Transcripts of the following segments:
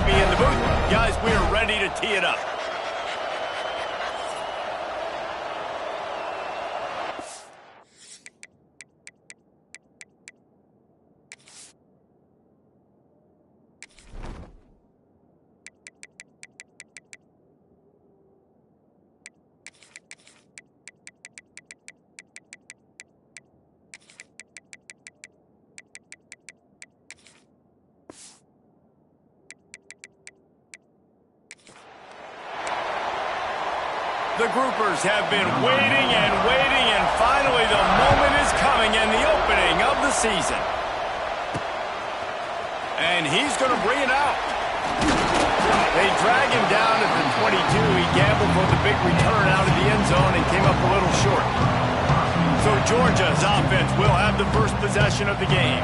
me in the booth. Guys, we are ready to tee it up. The groupers have been waiting and finally the moment is coming and the opening of the season. And he's going to bring it out. They drag him down at the 22. He gambled for the big return out of the end zone and came up a little short. So Georgia's offense will have the first possession of the game.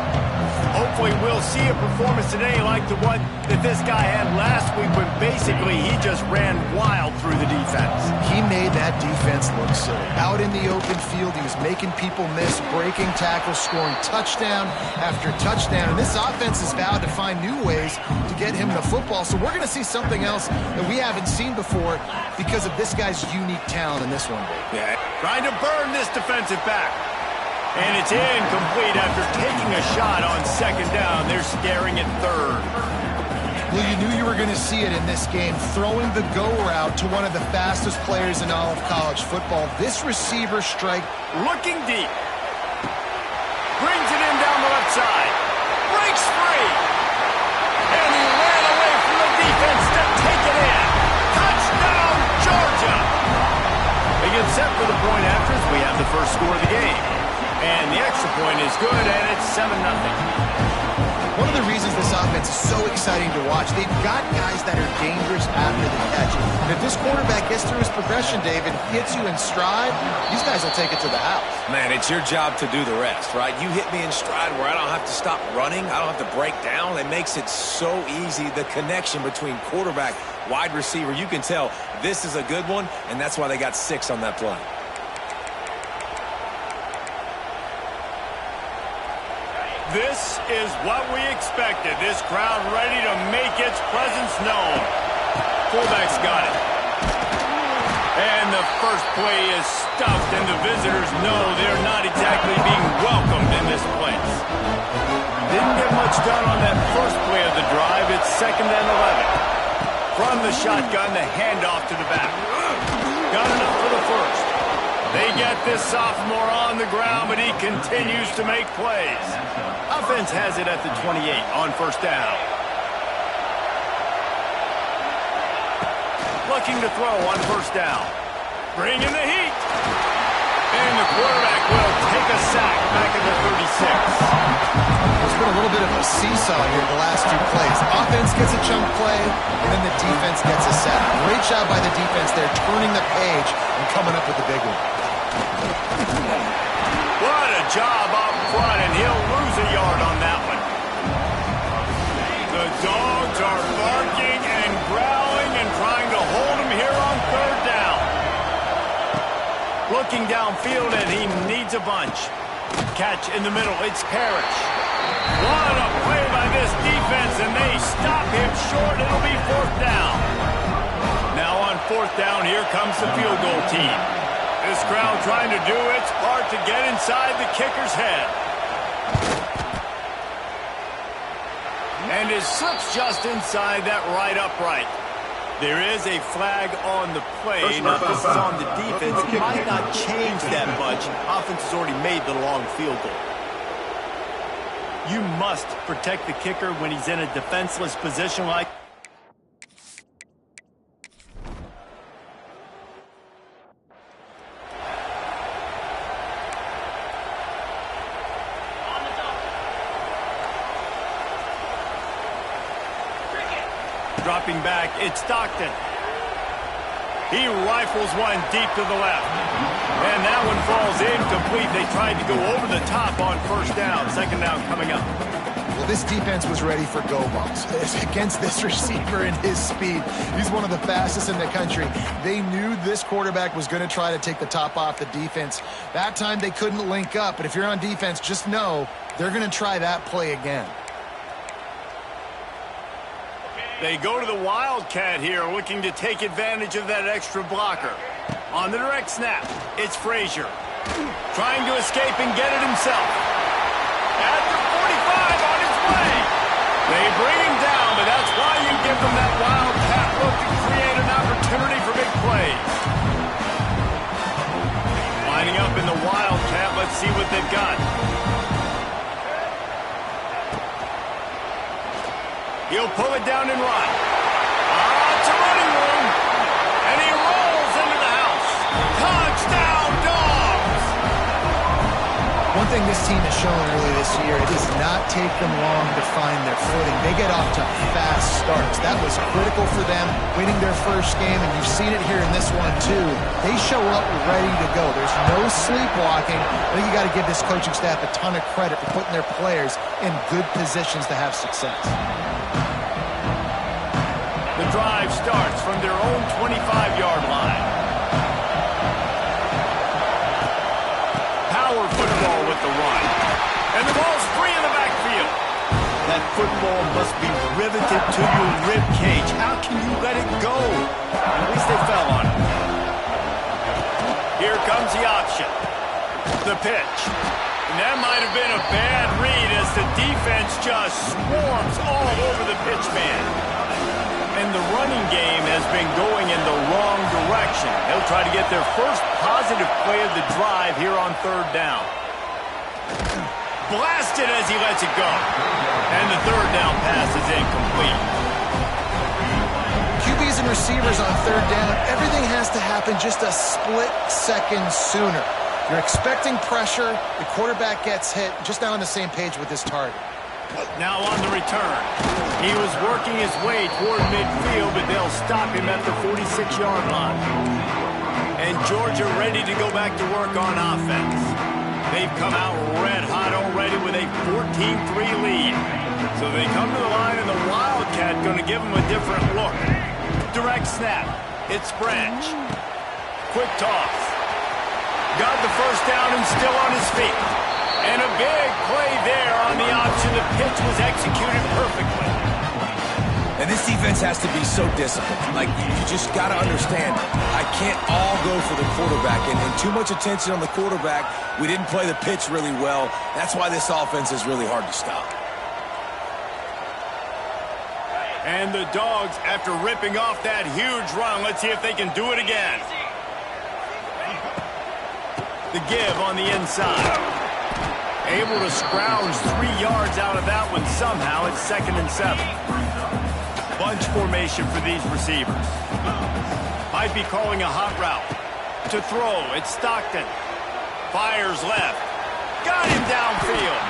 Hopefully we'll see a performance today like the one that this guy had last week when basically he just ran wild through the defense. He made that defense look silly. Out in the open field, he was making people miss, breaking tackles, scoring touchdown after touchdown. And this offense has vowed to find new ways to get him the football. So we're going to see something else that we haven't seen before because of this guy's unique talent in this one. Yeah, trying to burn this defensive back. And it's incomplete after taking a shot on second down. They're staring at third. Well, you knew you were going to see it in this game, throwing the go route to one of the fastest players in all of college football. This receiver strike. Looking deep. Brings it in down the left side. Breaks free. And he ran away from the defense to take it in. Touchdown, Georgia. They get set for the point after as we have the first score of the game. And the extra point is good, and it's 7-0. One of the reasons this offense is so exciting to watch, they've got guys that are dangerous after the catch. And if this quarterback gets through his progression, David, hits you in stride, these guys will take it to the house. Man, it's your job to do the rest, right? You hit me in stride where I don't have to stop running. I don't have to break down. It makes it so easy, the connection between quarterback, wide receiver. You can tell this is a good one, and that's why they got 6 on that play. This is what we expected. This crowd ready to make its presence known. Fullback's got it. And the first play is stuffed, and the visitors know they're not exactly being welcomed in this place. Didn't get much done on that first play of the drive. It's 2nd and 11. From the shotgun, the handoff to the back. Got enough for the first. They get this sophomore on the ground, but he continues to make plays. Offense has it at the 28 on first down. Looking to throw on first down. Bring in the heat. And the quarterback will take a sack back at the 36. There's been a little bit of a seesaw here the last 2 plays. Offense gets a chunk play, and then the defense gets a sack. Great job by the defense there, turning the page and coming up with the big one. What a job up front, and he'll lose a yard on that one. The dogs are barking and growling and trying to hold him here on third down. Looking downfield, and he needs a bunch. Catch in the middle, it's Parrish. What a play by this defense, and they stop him short. It'll be 4th down. Now on 4th down, here comes the field goal team. This crowd trying to do its part to get inside the kicker's head. And it slips just inside that right upright. There is a flag on the play. Now, this is on the defense. It might not change that much. Offense has already made the long field goal. You must protect the kicker when he's in a defenseless position like dropping back, it's Stockton. He rifles one deep to the left. And that one falls incomplete. They tried to go over the top on first down. 2nd down coming up. Well, this defense was ready for go balls against this receiver and his speed. He's one of the fastest in the country. They knew this quarterback was going to try to take the top off the defense. That time they couldn't link up, but if you're on defense, just know they're going to try that play again. They go to the Wildcat here, looking to take advantage of that extra blocker. On the direct snap, it's Frazier. Trying to escape and get it himself. At the 45 on his way. They bring him down, but that's why you give them that Wildcat look to create an opportunity for big plays. Lining up in the Wildcat, let's see what they've got. He'll pull it down and run. It's a running room. And he rolls into the house. Touchdown, Dogs! One thing this team has shown early this year, it does not take them long to find their footing. They get off to fast starts. That was critical for them, winning their first game, and you've seen it here in this one too. They show up ready to go. There's no sleepwalking. I think you got to give this coaching staff a ton of credit for putting their players in good positions to have success. The drive starts from their own 25-yard line. Power football with the run. And the ball's free in the backfield. That football must be riveted to your rib cage. How can you let it go? At least they fell on it. Here comes the option. The pitch. And that might have been a bad read as the defense just swarms all over the pitch man. And the running game has been going in the wrong direction. They'll try to get their first positive play of the drive here on third down. Blasted as he lets it go. And the third down pass is incomplete. QBs and receivers on third down, everything has to happen just a split second sooner. You're expecting pressure, the quarterback gets hit, just not on the same page with this target. Now on the return. He was working his way toward midfield, but they'll stop him at the 46-yard line. And Georgia ready to go back to work on offense. They've come out red hot already with a 14-3 lead. So they come to the line, and the Wildcat going to give them a different look. Direct snap. It's Branch. Quick toss. Got the first down and still on his feet. And a big play there on the option. The pitch was executed perfectly. And this defense has to be so disciplined. Like, you just got to understand, I can't all go for the quarterback. And too much attention on the quarterback. We didn't play the pitch really well. That's why this offense is really hard to stop. And the Dogs, after ripping off that huge run, let's see if they can do it again. The give on the inside. Able to scrounge 3 yards out of that one somehow. It's 2nd and 7. Bunch formation for these receivers. Might be calling a hot route. To throw, it's Stockton. Fires left. Got him downfield.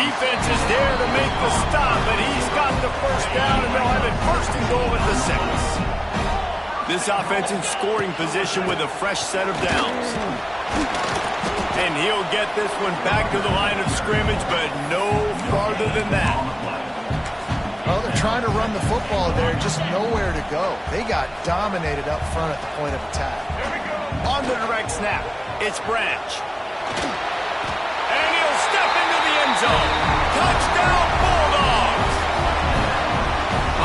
Defense is there to make the stop, but he's got the first down, and they'll have it 1st and goal at the 6. This offense in scoring position with a fresh set of downs. And he'll get this one back to the line of scrimmage, but no farther than that. Well, they're trying to run the football there, just nowhere to go. They got dominated up front at the point of attack. On the direct snap, it's Branch. And he'll step into the end zone. Touchdown, Bulldogs!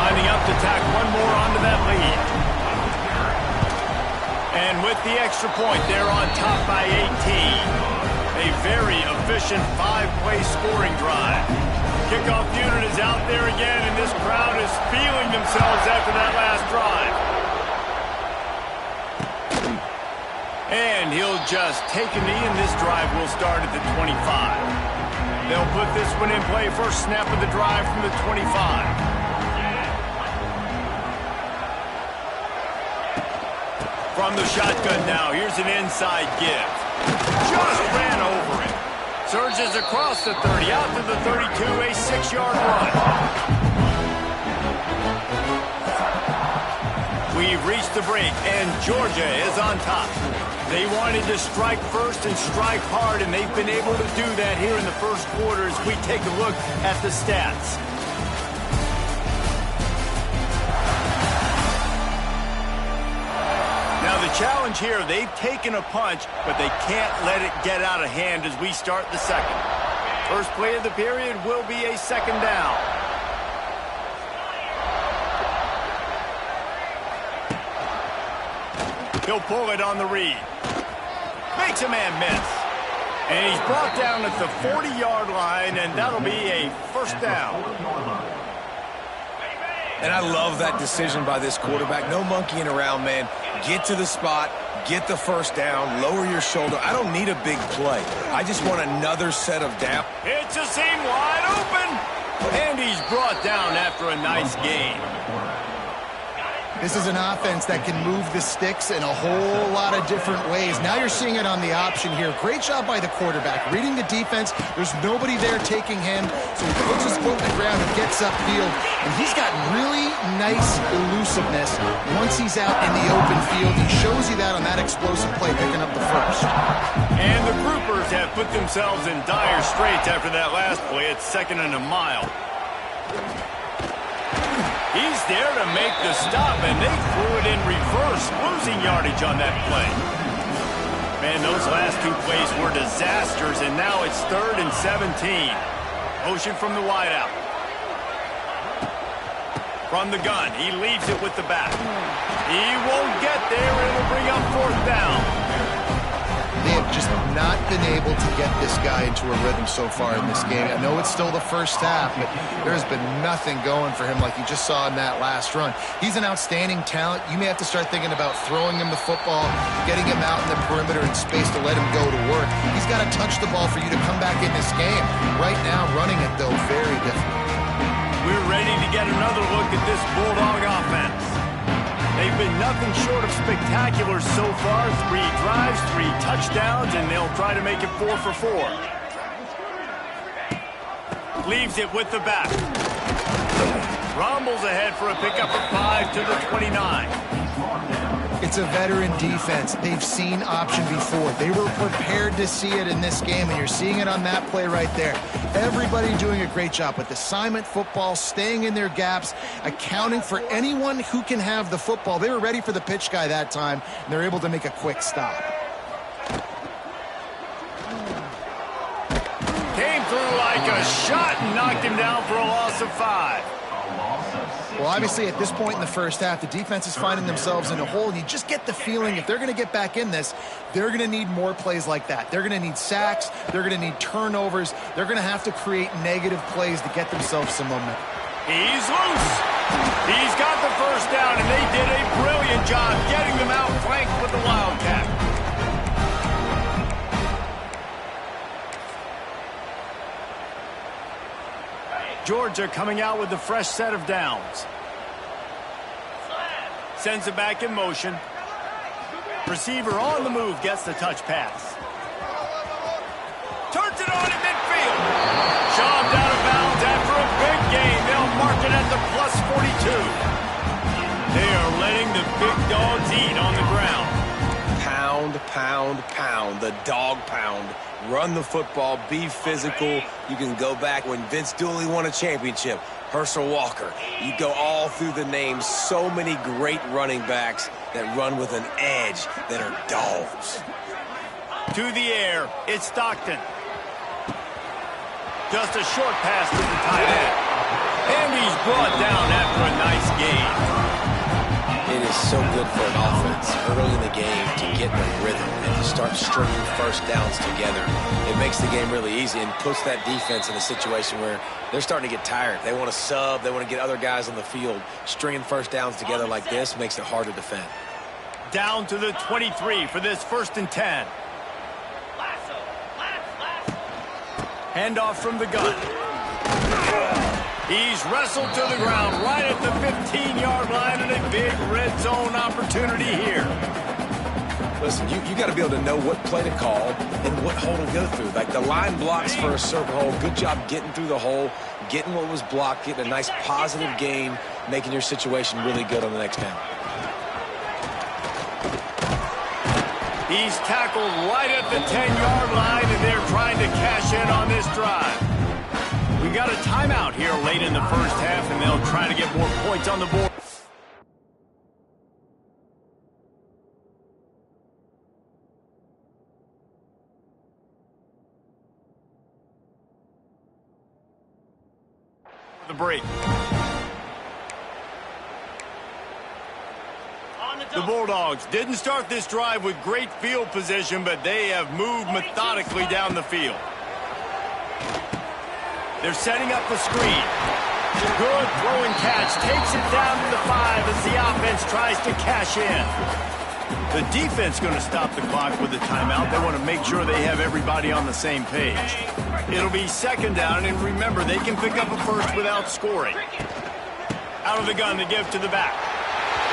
Lining up to tack one more onto that lead. And with the extra point, they're on top by 18. A very efficient 5-play scoring drive. Kickoff unit is out there again, and this crowd is feeling themselves after that last drive. And he'll just take a knee, and this drive will start at the 25. They'll put this one in play. First snap of the drive from the 25. From the shotgun now, here's an inside give. Just ran over it. Surges across the 30, out to the 32, a 6-yard run. We've reached the break, and Georgia is on top. They wanted to strike first and strike hard, and they've been able to do that here in the first quarter as we take a look at the stats. Now the challenge here, they've taken a punch, but they can't let it get out of hand as we start the second. First play of the period will be a 2nd down. He'll pull it on the read. Makes a man miss. And he's brought down at the 40-yard line, and that'll be a first down. And I love that decision by this quarterback. No monkeying around, man. Get to the spot, get the first down, lower your shoulder. I don't need a big play. I just want another set of down. It's a seam wide open. And he's brought down after a nice gain. This is an offense that can move the sticks in a whole lot of different ways. Now you're seeing it on the option here. Great job by the quarterback. Reading the defense, there's nobody there taking him, so he puts his foot in the ground and gets upfield. And he's got really nice elusiveness once he's out in the open field. He shows you that on that explosive play, picking up the first. And the Groupers have put themselves in dire straits after that last play. It's 2nd and a mile. He's there to make the stop, and they threw it in reverse, losing yardage on that play. Man, those last two plays were disasters, and now it's 3rd and 17. Motion from the wideout. From the gun, he leaves it with the back. He won't get there, it'll bring up 4th down. They have just not been able to get this guy into a rhythm so far in this game. I know it's still the first half, but there's been nothing going for him like you just saw in that last run. He's an outstanding talent. You may have to start thinking about throwing him the football, getting him out in the perimeter in space to let him go to work. He's got to touch the ball for you to come back in this game. Right now, running it, though, very difficult. We're ready to get another look at this Bulldog offense. They've been nothing short of spectacular so far. 3 drives, 3 touchdowns, and they'll try to make it 4 for 4. Leaves it with the back. Rumbles ahead for a pickup of 5 to the 29. It's a veteran defense. They've seen option before. They were prepared to see it in this game, and you're seeing it on that play right there. Everybody doing a great job with assignment football, staying in their gaps, accounting for anyone who can have the football. They were ready for the pitch guy that time, and they're able to make a quick stop. Came through like a shot and knocked him down for a loss of 5. Well, obviously, at this point in the first half, the defense is finding themselves in a hole, and you just get the feeling if they're going to get back in this, they're going to need more plays like that. They're going to need sacks. They're going to need turnovers. They're going to have to create negative plays to get themselves some momentum. He's loose. He's got the first down, and they did a brilliant job getting them out flanked with the Wildcat. Georgia coming out with a fresh set of downs. Sends it back in motion. Receiver on the move gets the touch pass. Turns it on in midfield. Shoved out of bounds after a big gain. They'll mark it at the +42. They are letting the big dogs eat on the ground. Pound, pound, pound. The dog pound. Run the football, be physical. You can go back when Vince Dooley won a championship. Herschel Walker. You go all through the names. So many great running backs that run with an edge that are dogs. To the air, it's Stockton. Just a short pass to the tight end. And he's brought down after a nice gain. It is so good for an offense early in the game to get in a rhythm and to start stringing first downs together. It makes the game really easy and puts that defense in a situation where they're starting to get tired. They want to sub. They want to get other guys on the field. Stringing first downs together like this makes it hard to defend. Down to the 23 for this 1st and 10. Handoff from the gun. He's wrestled to the ground right at the 15-yard line, and a big red zone opportunity here. Listen, you got to be able to know what play to call and what hole to go through. Like the line blocks for a certain hole. Good job getting through the hole, getting what was blocked, getting a nice positive gain, making your situation really good on the next down. He's tackled right at the 10-yard line, and they're trying to cash in on this drive. We got a timeout here late in the first half, and they'll try to get more points on the board. The break. On the The Bulldogs didn't start this drive with great field position, but they have moved methodically down the field. They're setting up the screen. Good throw and catch. Takes it down to the 5 as the offense tries to cash in. The defense going to stop the clock with a timeout. They want to make sure they have everybody on the same page. It'll be second down, and remember, they can pick up a first without scoring. Out of the gun to give to the back.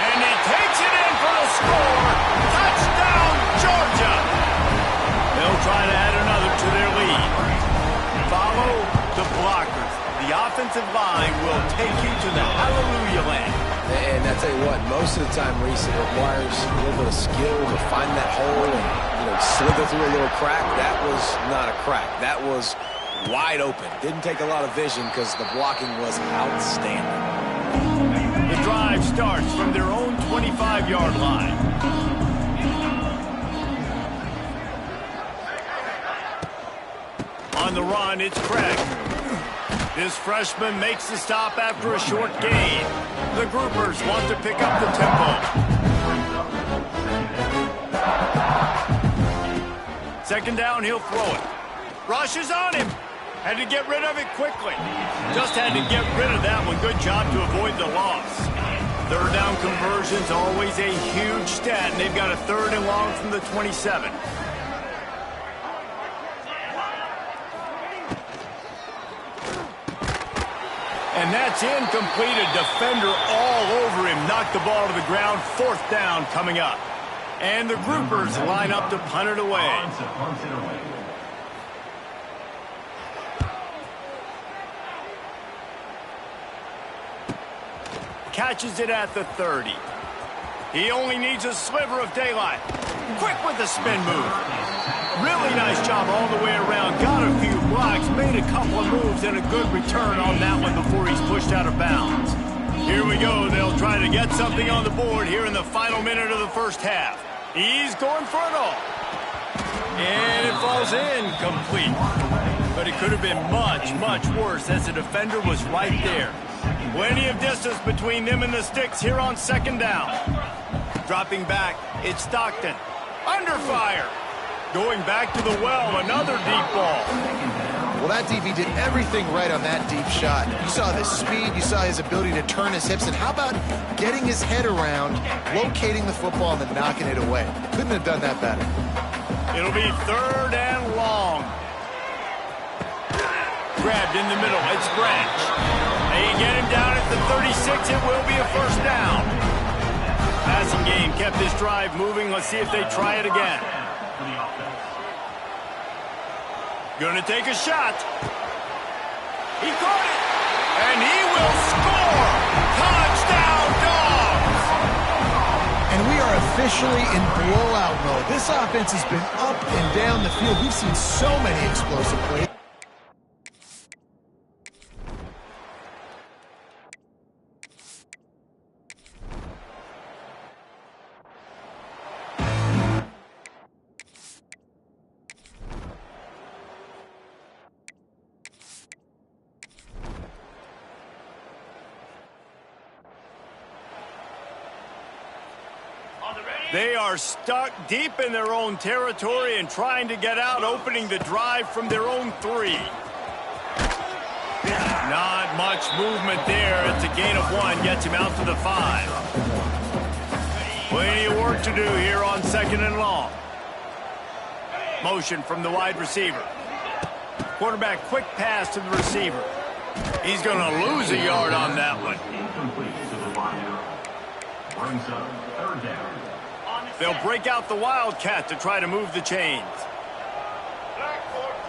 And he takes it in for the score. Touchdown, Georgia. They'll try to add another to their lead. Follow the blockers. The offensive line will take you to the hallelujah land. And I tell you what, most of the time, Reese, it requires a little bit of skill to find that hole and, slither through a little crack. That was not a crack. That was wide open. Didn't take a lot of vision because the blocking was outstanding. The drive starts from their own 25-yard line. On the run, it's Craig. This freshman makes the stop after a short gain. The groupers want to pick up the tempo. Second down, he'll throw it. Rush is on him. Had to get rid of it quickly. Just had to get rid of that one. Good job to avoid the loss. Third down conversion's always a huge stat, and they've got a 3rd and long from the 27. And that's incomplete. A defender all over him. Knocked the ball to the ground. 4th down coming up. And the groupers line up to punt it away. Catches it at the 30. He only needs a sliver of daylight. Quick with the spin move. Really nice job all the way around. Got a few blocks, made a couple of moves, and a good return on that one before he's pushed out of bounds. Here we go. They'll try to get something on the board here in the final minute of the first half. He's going for it all. And it falls incomplete. But it could have been much, much worse as the defender was right there. Plenty of distance between them and the sticks here on second down. Dropping back, it's Stockton. Under fire. Going back to the well, another deep ball. Well, that DB did everything right on that deep shot. You saw the speed, you saw his ability to turn his hips, and how about getting his head around, locating the football, and then knocking it away? Couldn't have done that better. It'll be 3rd and long. Grabbed in the middle, it's Branch. They get him down at the 36, it will be a 1st down. Passing game kept this drive moving. Let's see if they try it again. Gonna take a shot. He caught it. And he will score. Touchdown, Dogs. And we are officially in blowout mode. This offense has been up and down the field. We've seen so many explosive plays. They are stuck deep in their own territory and trying to get out, opening the drive from their own 3. Not much movement there. It's a gain of 1, gets him out to the 5. Plenty of work to do here on 2nd and long. Motion from the wide receiver. Quarterback quick pass to the receiver. He's going to lose a yard on that one. Brings up 3rd down. They'll break out the Wildcat to try to move the chains.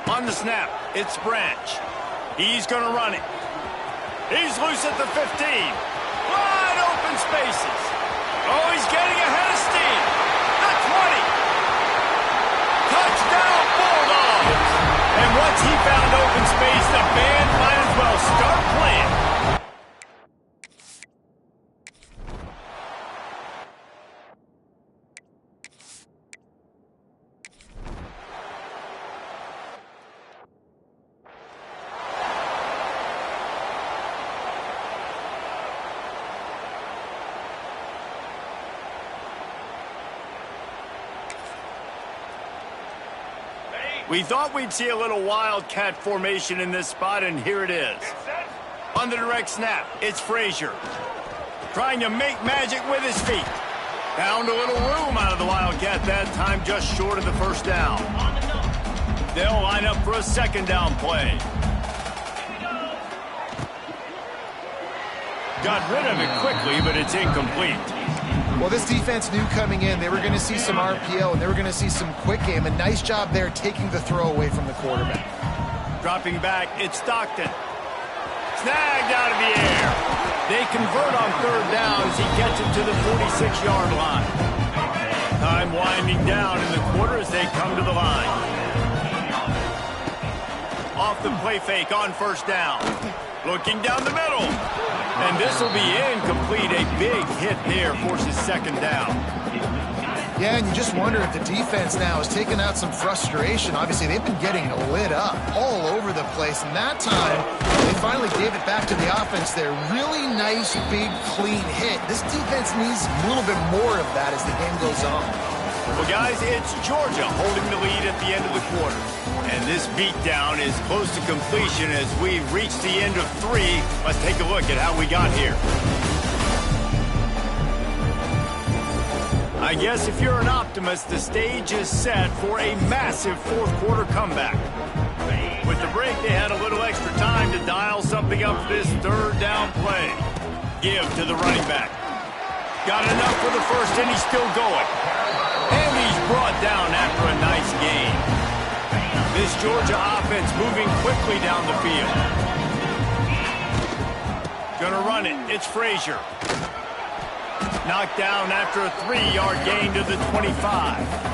On the snap, it's Branch. He's going to run it. He's loose at the 15. Wide open spaces. Oh, he's getting ahead of steam. The 20. Touchdown, Bulldogs. And once he found open space, the band might as well start playing. We thought we'd see a little wildcat formation in this spot, and here it is. On the direct snap, it's Frazier. Trying to make magic with his feet. Found a little room out of the wildcat that time, just short of the first down. They'll line up for a second down play. Got rid of it quickly, but it's incomplete. Well, this defense knew coming in they were going to see some RPO and they were going to see some quick game. A nice job there taking the throw away from the quarterback. Dropping back, it's Stockton. Snagged out of the air. They convert on third down as he gets it to the 46-yard line. Time winding down in the quarter as they come to the line. Off the play fake on first down. Looking down the middle. And this will be incomplete. A big hit there forces second down. Yeah, and you just wonder if the defense now is taking out some frustration. Obviously, they've been getting lit up all over the place. And that time, they finally gave it back to the offense there. Really nice, big, clean hit. This defense needs a little bit more of that as the game goes on. Well, guys, it's Georgia holding the lead at the end of the quarter. And this beatdown is close to completion as we reach the end of 3. Let's take a look at how we got here. I guess if you're an optimist, the stage is set for a massive fourth-quarter comeback. With the break, they had a little extra time to dial something up for this third down play. Give to the running back. Got enough for the first, and he's still going. And he's brought down after a nice gain. This Georgia offense moving quickly down the field. Gonna run it. It's Frazier. Knocked down after a 3-yard gain to the 25.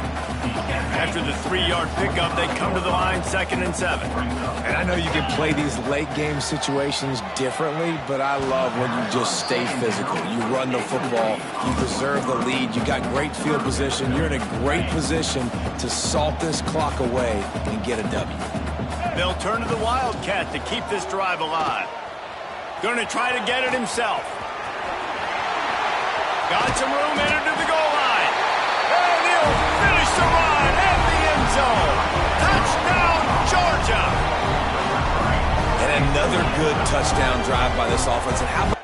After the 3-yard pickup, they come to the line 2nd and 7. And I know you can play these late-game situations differently, but I love when you just stay physical. You run the football, you preserve the lead, you got great field position, you're in a great position to salt this clock away and get a W. They'll turn to the Wildcat to keep this drive alive. Gonna try to get it himself. Got some room, entered to the goal line. And he'll finish the run at the end zone. Touchdown, Georgia! And another good touchdown drive by this offense. And how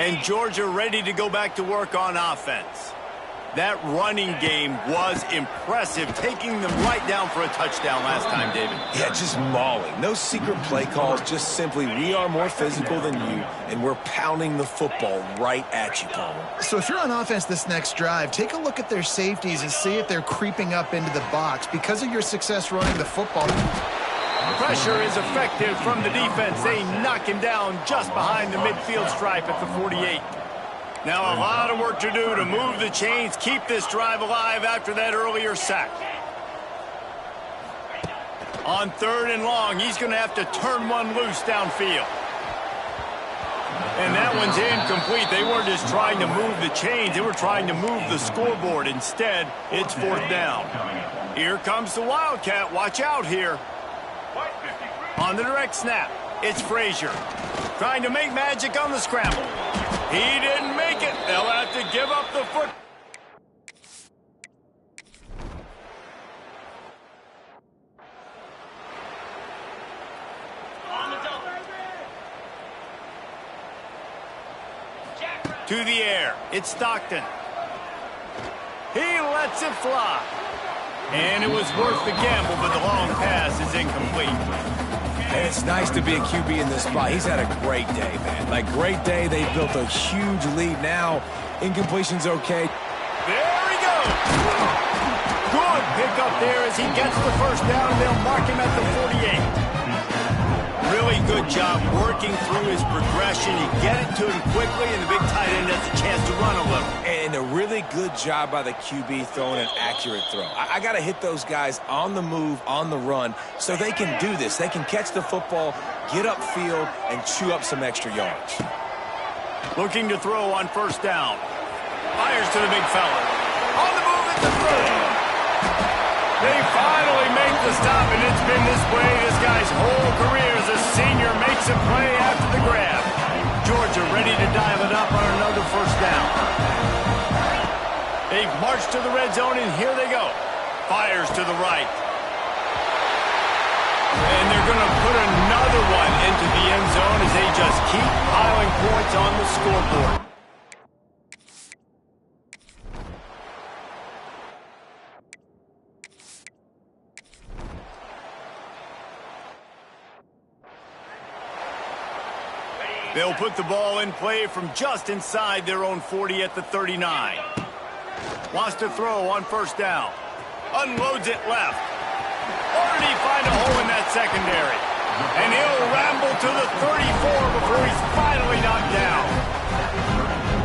and Georgia ready to go back to work on offense. That running game was impressive, taking them right down for a touchdown last time, David. Yeah, just mauling. No secret play calls, just simply we are more physical than you, and we're pounding the football right at you, Palmer. So if you're on offense this next drive, take a look at their safeties and see if they're creeping up into the box. Because of your success running the football, pressure is effective from the defense. They knock him down just behind the midfield stripe at the 48. Now a lot of work to do to move the chains, keep this drive alive after that earlier sack. On 3rd and long, he's going to have to turn one loose downfield. And that one's incomplete. They weren't just trying to move the chains, they were trying to move the scoreboard. Instead, it's 4th down. Here comes the Wildcat. Watch out here. On the direct snap, it's Frazier. Trying to make magic on the scramble. He didn't make it. They'll have to give up the foot. To the air, it's Stockton. He lets it fly. And it was worth the gamble, but the long pass is incomplete. And it's nice to be a QB in this spot. He's had a great day, man. Like, great day. They've built a huge lead now. Incompletion's okay. There he goes. Good pickup there as he gets the first down, and they'll mark him at the 48. Really good job working through his progression. You get it to him quickly, and the big tight end has a chance to run a little. And a really good job by the QB throwing an accurate throw. I got to hit those guys on the move, on the run, so they can do this. They can catch the football, get upfield, and chew up some extra yards. Looking to throw on first down. Fires to the big fella. On the move at the 30. They finally make the stop, and it's been this way this guy's whole career as a senior makes a play after the grab. Georgia ready to dial it up on another first down. They've marched to the red zone, and here they go. Fires to the right. And they're going to put another one into the end zone as they just keep piling points on the scoreboard. They'll put the ball in play from just inside their own 40 at the 39. Wants to throw on first down. Unloads it left. Or did he find a hole in that secondary? And he'll ramble to the 34 before he's finally knocked down.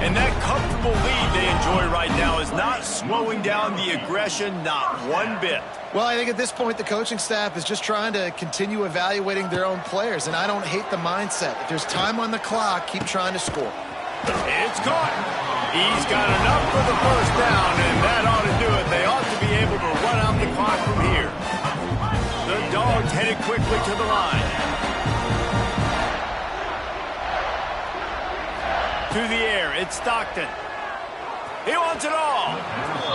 And that comfortable lead they enjoy right now is not slowing down the aggression, not one bit. Well, I think at this point the coaching staff is just trying to continue evaluating their own players, and I don't hate the mindset. If there's time on the clock, keep trying to score. It's caught. He's got enough for the first down, and that ought to do it. They ought to be able to run out the clock from here. The Dogs headed quickly to the line. To the air, it's Stockton. He wants it all.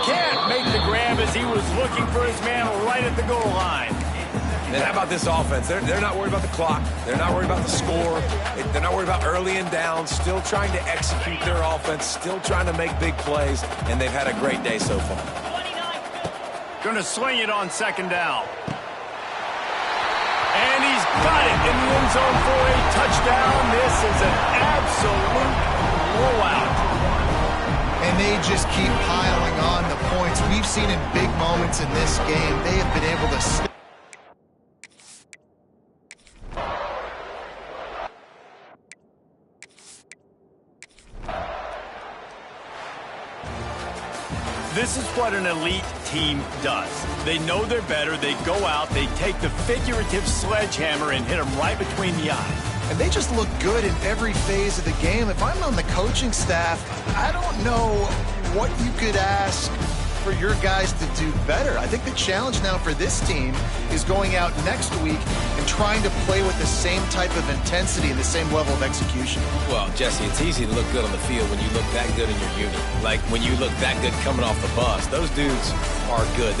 Can't make the grab as he was looking for his man right at the goal line. And how about this offense? They're not worried about the clock. They're not worried about the score. They're not worried about early and down. Still trying to execute their offense. Still trying to make big plays. And they've had a great day so far. Going to swing it on second down. And he's got it in the end zone for a touchdown. This is an absolute blowout. And they just keep piling on the points. We've seen in big moments in this game, they have been able to... This is what an elite team does. They know they're better. They go out. They take the figurative sledgehammer and hit them right between the eyes. And they just look good in every phase of the game. If I'm on the coaching staff, I don't know what you could ask for your guys to do better. I think the challenge now for this team is going out next week and trying to play with the same type of intensity and the same level of execution. Well, Jesse, it's easy to look good on the field when you look that good in your unit. Like when you look that good coming off the bus. Those dudes are good.